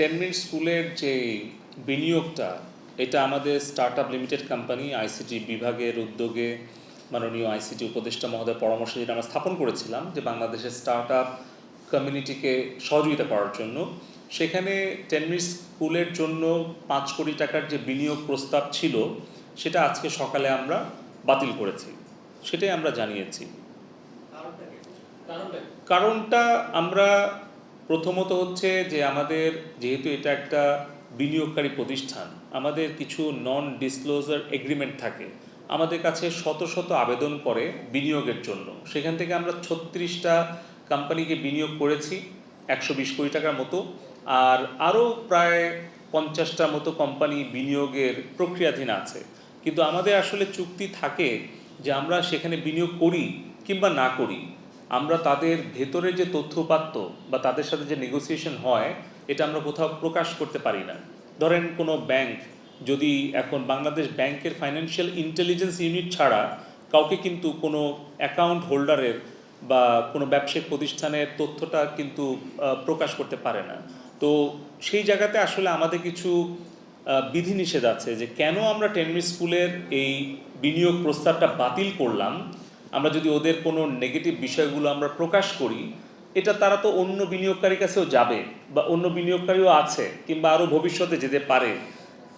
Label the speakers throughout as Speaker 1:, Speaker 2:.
Speaker 1: 10 minute স্কুলের যে বিনিয়োগটা, এটা আমাদের স্টার্টআপ লিমিটেড কোম্পানি আইসিটি বিভাগের উদ্যোগে মাননীয় আইসিটি উপদেষ্টা মহোদয় পরামর্শে যেটা আমরা স্থাপন করেছিলাম যে বাংলাদেশের স্টার্টআপ কমিউনিটিকে সহযোগিতা করার জন্য, সেখানে 10 মিনিট স্কুলের জন্য 5 কোটি টাকার যে বিনিয়োগ প্রস্তাব ছিল সেটা আজকে সকালে আমরা বাতিল করেছি, সেটাই আমরা জানিয়েছি। কারণটা আমরা প্রথমত হচ্ছে যে আমাদের যেহেতু এটা একটা বিনিয়োগকারী প্রতিষ্ঠান, আমাদের কিছু নন ডিসক্লোজার এগ্রিমেন্ট থাকে। আমাদের কাছে শত শত আবেদন করে বিনিয়োগের জন্য, সেখান থেকে আমরা 36টা কোম্পানিকে বিনিয়োগ করেছি 120 কোটি টাকার মতো, আর আরও প্রায় 50টা মতো কোম্পানি বিনিয়োগের প্রক্রিয়াধীন আছে। কিন্তু আমাদের আসলে চুক্তি থাকে যে আমরা সেখানে বিনিয়োগ করি কিংবা না করি, আমরা তাদের ভেতরে যে তথ্যপাত্য বা তাদের সাথে যে নেগোসিয়েশন হয় এটা আমরা কোথাও প্রকাশ করতে পারি না। ধরেন কোনো ব্যাংক যদি এখন বাংলাদেশ ব্যাংকের ফাইন্যান্সিয়াল ইন্টেলিজেন্স ইউনিট ছাড়া কাউকে কিন্তু কোনো অ্যাকাউন্ট হোল্ডারের বা কোনো ব্যবসায়িক প্রতিষ্ঠানের তথ্যটা কিন্তু প্রকাশ করতে পারে না। তো সেই জায়গাতে আসলে আমাদের কিছু বিধিনিষেধ আছে যে কেন আমরা 10 মিনিট স্কুলের এই বিনিয়োগ প্রস্তাবটা বাতিল করলাম। আমরা যদি ওদের কোনো নেগেটিভ বিষয়গুলো আমরা প্রকাশ করি, এটা তারা তো অন্য বিনিয়োগকারীর কাছেও যাবে বা অন্য বিনিয়োগকারীও আছে কিংবা আরও ভবিষ্যতে যেতে পারে,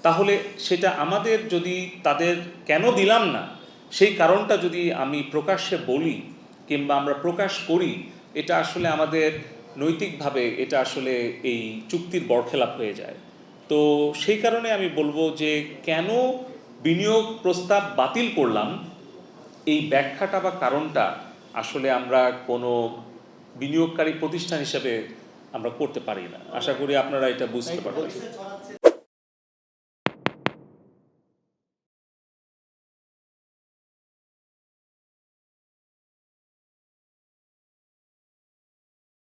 Speaker 1: তাহলে সেটা আমাদের যদি তাদের কেন দিলাম না সেই কারণটা যদি আমি প্রকাশ্যে বলি কিংবা আমরা প্রকাশ করি, এটা আসলে আমাদের নৈতিকভাবে এটা আসলে এই চুক্তির বরখেলাপ হয়ে যায়। তো সেই কারণে আমি বলবো যে কেন বিনিয়োগ প্রস্তাব বাতিল করলাম এই ব্যাখ্যাটা বা কারণটা আসলে আমরা কোনো বিনিয়োগকারী প্রতিষ্ঠান হিসেবে আমরা করতে পারি না। আশা করি আপনারা এটা বুঝতে পারবেন।